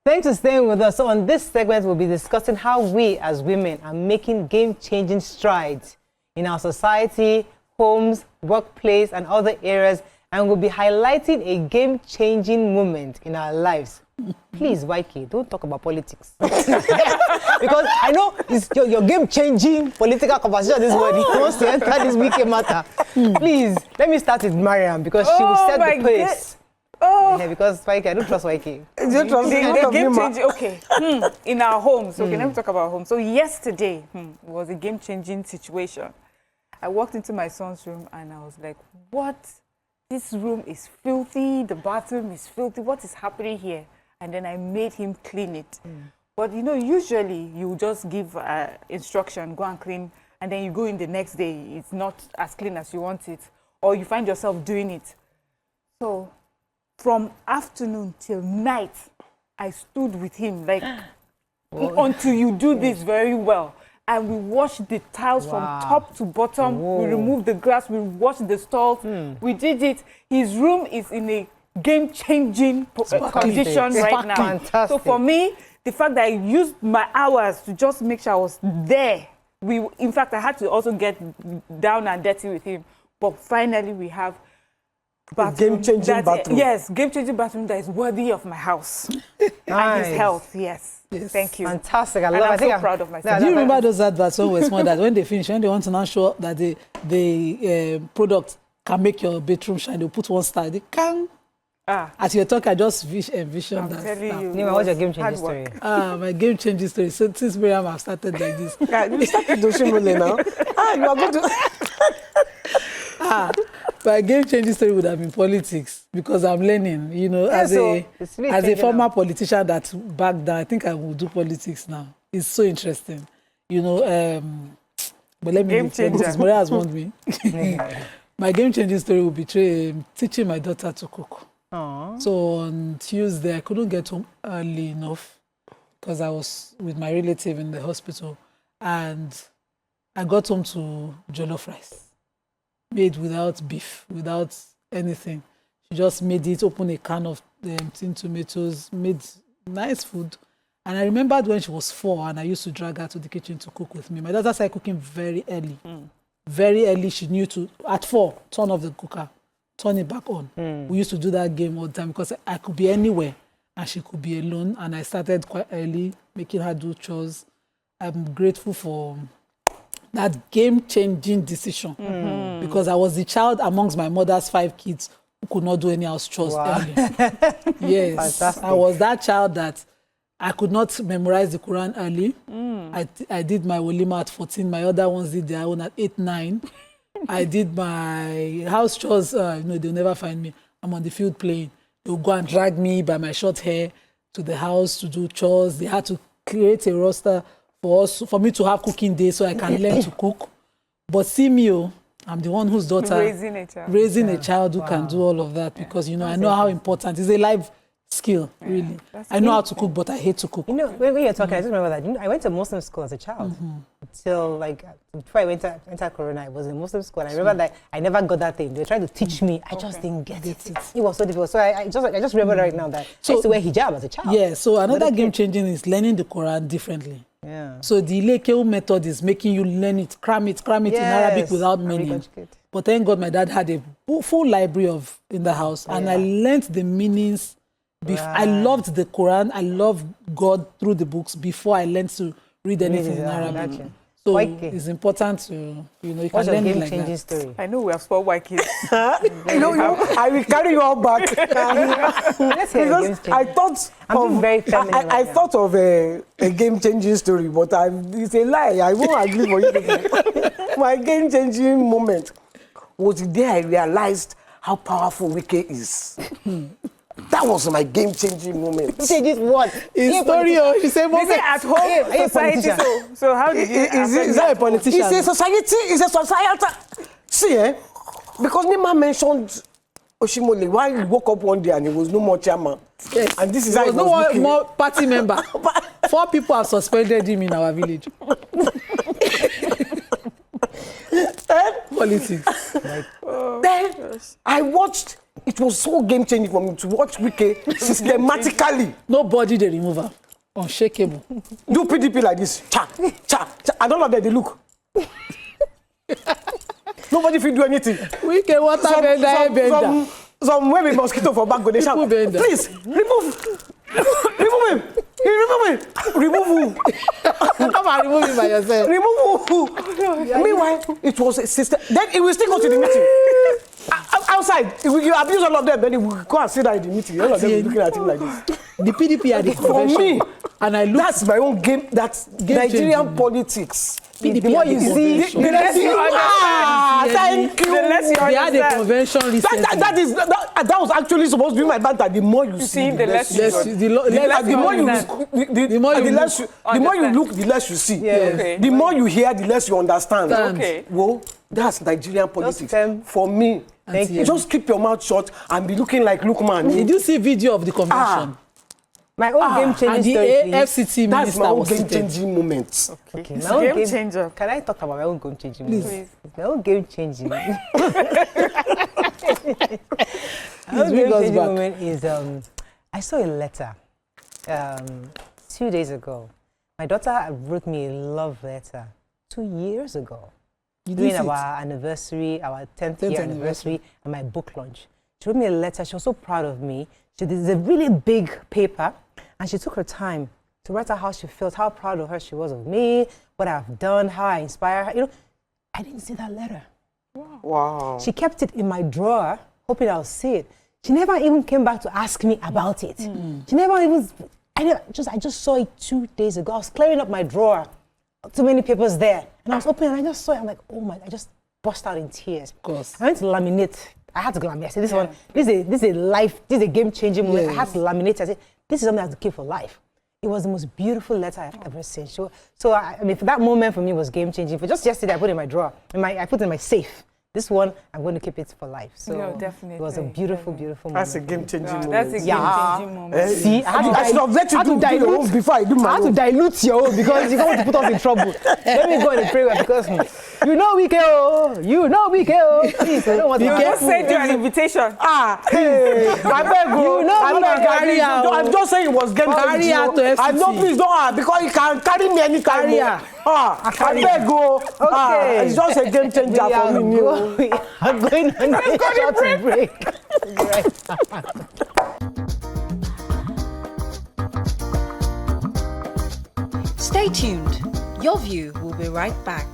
Thanks for staying with us. So on this segment, we'll be discussing how we as women are making game-changing strides in our society, homes, workplace, and other areas. And we'll be highlighting a game-changing moment in our lives. Please, YK, don't talk about politics. Because I know it's your game-changing political conversation this morning. He wants to enter this weekend matter. Please, let me start with Mariam because she will set the pace. Yeah, because YK, I don't trust YK. You trust the game changing. Okay, in our homes. Okay, let me talk about home. So yesterday was a game-changing situation. I walked into my son's room and I was like, "What? This room is filthy. The bathroom is filthy. What is happening here?" And then I made him clean it. But you know, usually you just give instruction, go and clean, and then you go in the next day. It's not as clean as you want it, or you find yourself doing it. So from afternoon till night, I stood with him like until you do this very well. And we washed the tiles from top to bottom. We removed the grass. We washed the stalls. We did it. His room is in a game-changing condition right now. Fantastic. So for me, the fact that I used my hours to just make sure I was there. In fact, I had to also get down and dirty with him. But finally, we have game-changing bathroom. Yes, game-changing bathroom that is worthy of my house. And his health, yes. Thank you. Fantastic. I And love I'm so proud of myself. Do you remember those adverts when we were small that when they finish, when they want to now show that the product can make your bedroom shine, they'll put one star, they can. As you're talking, I just envision I'm that. telling you. Nima, what's your game-changing story? My game-changing story. So since Miriam have started like this. You started Doshimole now. You are going to... My game-changing story would have been politics because I'm learning, you know, as a former politician that back then, I think I will do politics now. It's so interesting, you know. But let me leave politics. Maria has warned me. My game-changing story will be teaching my daughter to cook. Aww. So on Tuesday, I couldn't get home early enough because I was with my relative in the hospital, and I got home to jollof rice. Made without beef, without anything. She just made it, opened a can of tin tomatoes, made nice food. And I remembered when she was 4 and I used to drag her to the kitchen to cook with me. My daughter started cooking very early. Very early, she knew to, at 4, turn off the cooker, turn it back on. We used to do that game all the time because I could be anywhere and she could be alone. And I started quite early, making her do chores. I'm grateful for that game-changing decision because I was the child amongst my mother's 5 kids who could not do any house chores early. Yes, fantastic. I was that child that I could not memorize the Quran early. I did my Wolima at 14. My other ones did their own at 8, 9. I did my house chores. They'll never find me. I'm on the field playing. They'll go and drag me by my short hair to the house to do chores. They had to create a roster for me to have cooking day so I can learn to cook. But see me, I'm the one whose daughter raising a child who can do all of that because, you know, I know how important it's a life skill, really. I know how to cook, but I hate to cook. You know, when you're talking, I just remember that. You know, I went to Muslim school as a child. Till before I went to enter Corona, I was in Muslim school. And I remember that I never got that thing. They were trying to teach me. I just didn't get it. It was so difficult. So I just remember right now that I used to wear hijab as a child. Yeah, so another game changing is learning the Quran differently. Yeah. So the Ilekeu method is making you learn it, cram it in Arabic without meaning. But thank God my dad had a full library in the house, and I learned the meanings. I loved the Quran. I loved God through the books before I learned to read anything in Arabic. So it's important to, you know, you can learn it like that. Story? I know we have spoiled white kids. I will carry you all back. Because I thought I thought of a game-changing story, but it's a lie. I won't agree for you. My game-changing moment was the day I realized how powerful Wike is. That was my game-changing moment. Changes what? His story, she said, at home, society. So how did you? Is that a politician? It's a society. It's a society. See, because Nima mentioned Oshimole, why he woke up one day and he was no more chairman. Yes. And this is there how was no more party member. 4 people have suspended him in our village. Politics. Then I watched it was so game-changing for me to watch Wike systematically. Nobody they remove her. Unshakable. Do PDP like this. Cha, cha, cha. And all of them, they look. Nobody fit do anything. We can water bender. Some maybe mosquito for back go they shout. Please remove him. Remove who? Come and remove him by yourself. Remove who? Meanwhile, it was a system. Then it will still go to the meeting. Outside, you abuse all of them, then it will go and sit down in the meeting. All of them looking at him like this. The PDP are the convention. For me, and I look. that's my own game. That's Nigerian politics. PDP The more you see, the less you understand. Thank you. The less you They had a understand. convention recently. That was actually supposed to be my banter. The more you see, the less you the more you look, the less you see. Yes. Okay. The more you hear, the less you understand. Okay. Well, that's Nigerian politics. For me, you just keep your mouth shut and be looking like Lukman. Did you see video of the convention? My own game-changing And the story, please. FCT That's minister my own was seated. game-changing moment. Okay, It's my own game changer. Can I talk about my own game-changing Please. moment? My own game-changing. my Please own bring us game-changing back. moment is I saw a letter 2 days ago. My daughter wrote me a love letter 2 years ago. You During did it. our anniversary, our 10th 10th year anniversary, and my book launch. She wrote me a letter. She was so proud of me. She did a really big paper, and she took her time to write out how she felt, how proud of her she was of me, what I've done, how I inspire her. You know, I didn't see that letter. Wow. She kept it in my drawer, hoping I'll see it. She never even came back to ask me about it. She never even. I just saw it 2 days ago. I was clearing up my drawer, too many papers there, and I was opening, and I just saw it. I'm like, oh my! I just burst out in tears. Of course. I went to laminate. I had to laminate. I said, this is a game-changing moment. Yes. I had to laminate. I said, this is something I have to keep for life. It was the most beautiful letter I've ever seen. So I mean, for that moment for me was game-changing. For just yesterday, I put it in my drawer. I put it in my safe. This one, I'm going to keep it for life. So Yeah, definitely. it was a beaubeautiful, beautiful moment. That's a game-changing moment. That's a game-changing moment. See, I should have let you do your own before I do my I had to own. dilute your own because you don't want to put us in trouble. Let me go and pray because you know we can. Please, I don't want to You be just careful. sent you an invitation. Hey, I beg you. I'm just saying it was Carry game-changing. her to I know, FCT. please don't because you can carry me anytime. Carry her. I beg you. Okay. It's just a game changer for me. We are going on a short break. Stay tuned. Your View will be right back.